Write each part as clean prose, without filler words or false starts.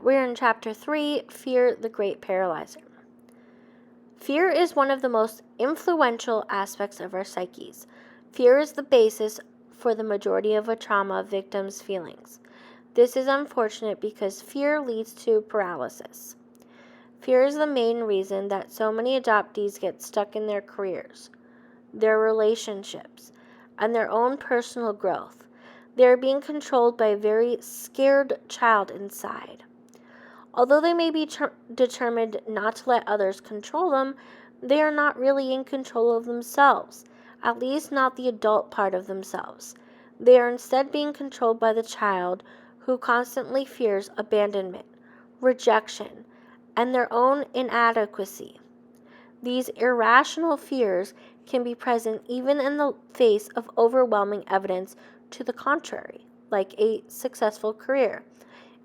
we're in chapter 3, Fear, the Great Paralyzer. Fear is one of the most influential aspects of our psyches. Fear is the basis for the majority of a trauma victim's feelings. This is unfortunate because fear leads to paralysis. Fear is the main reason that so many adoptees get stuck in their careers, their relationships, and their own personal growth. They are being controlled by a very scared child inside. Although they may be determined not to let others control them, they are not really in control of themselves, at least not the adult part of themselves. They are instead being controlled by the child who constantly fears abandonment, rejection, and their own inadequacy. These irrational fears can be present even in the face of overwhelming evidence to the contrary, like a successful career,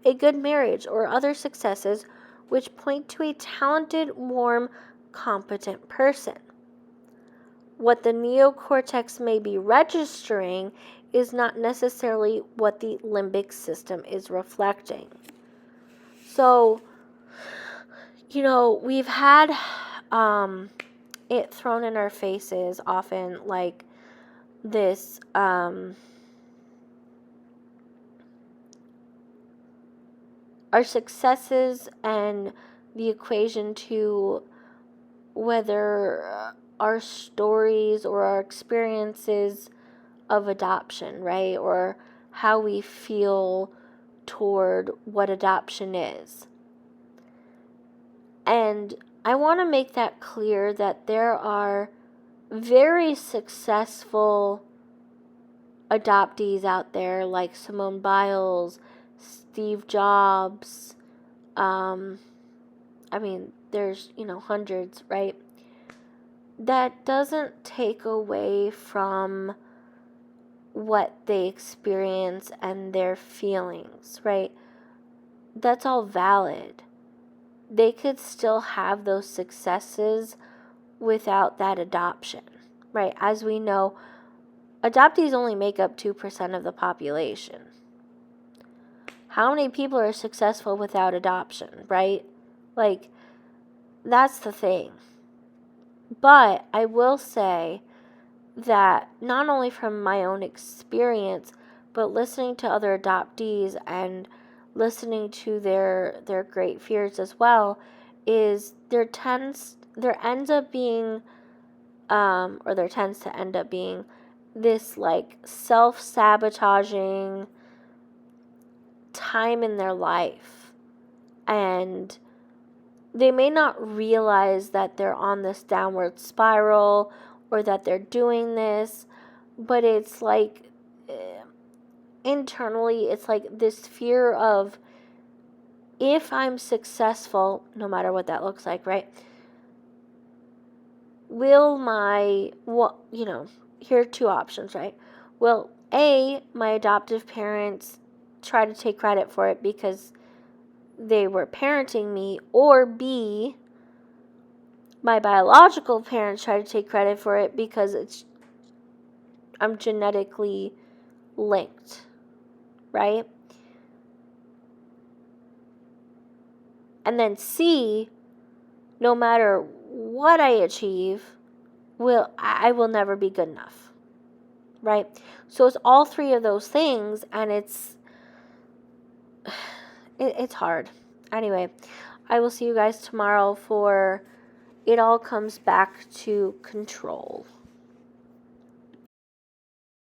a good marriage, or other successes which point to a talented, warm, competent person. What the neocortex may be registering is not necessarily what the limbic system is reflecting. So, we've had it thrown in our faces often, like this our successes and the equation to whether our stories or our experiences of adoption, right? Or how we feel toward what adoption is. And I want to make that clear that there are very successful adoptees out there like Simone Biles, Steve Jobs, there's, hundreds, right? That doesn't take away from what they experience and their feelings, right? That's all valid. They could still have those successes without that adoption, right? As we know, adoptees only make up 2% of the population. How many people are successful without adoption, right? That's the thing. But I will say that not only from my own experience, but listening to other adoptees and listening to their great fears as well, is there tends to end up being this self-sabotaging time in their life, and they may not realize that they're on this downward spiral or that they're doing this, but it's internally it's this fear of, if I'm successful, no matter what that looks like, right? Here are two options, right? Will A, my adoptive parents try to take credit for it because they were parenting me, or B, my biological parents try to take credit for it because I'm genetically linked, right? And then C, no matter what I achieve, I will never be good enough, right? So it's all three of those things, and it's hard. Anyway, I will see you guys tomorrow for It All Comes Back to Control.